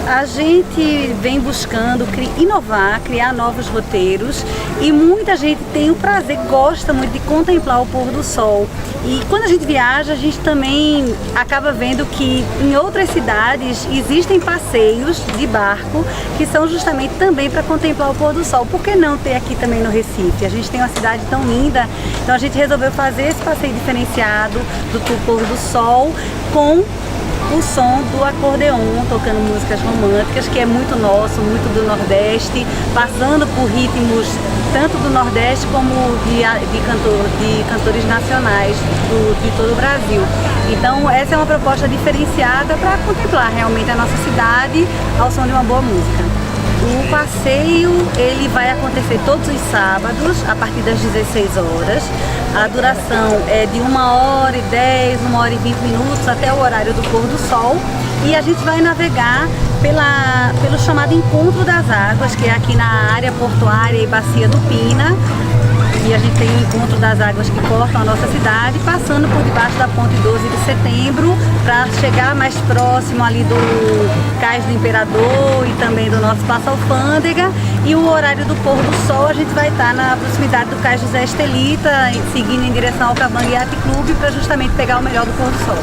A gente vem buscando inovar, criar novos roteiros e muita gente tem o prazer, gosta muito de contemplar o pôr do sol. E quando a gente viaja, a gente também acaba vendo que em outras cidades existem passeios de barco que são justamente também para contemplar o pôr do sol. Por que não ter aqui também no Recife? A gente tem uma cidade tão linda, então a gente resolveu fazer esse passeio diferenciado do pôr do sol com o som do acordeon, tocando músicas românticas, que é muito nosso, muito do Nordeste, passando por ritmos tanto do Nordeste como de cantores nacionais de todo o Brasil. Então essa é uma proposta diferenciada para contemplar realmente a nossa cidade ao som de uma boa música. O passeio ele vai acontecer todos os sábados a partir das 16 horas. A duração é de 1h10, 1h20 até o horário do pôr do sol. E a gente vai navegar pelo chamado Encontro das Águas, que é aqui na área portuária e Bacia do Pina. E a gente tem o Encontro das Águas que cortam a nossa cidade, passando por debaixo da ponte 12 de setembro, para chegar mais próximo ali do Cais do Imperador e também do nosso Paço Alfândega. E o horário do pôr do sol a gente vai estar na proximidade do Cais José Estelita, seguindo em direção ao Cabangue Yacht Club, para justamente pegar o melhor do pôr do sol.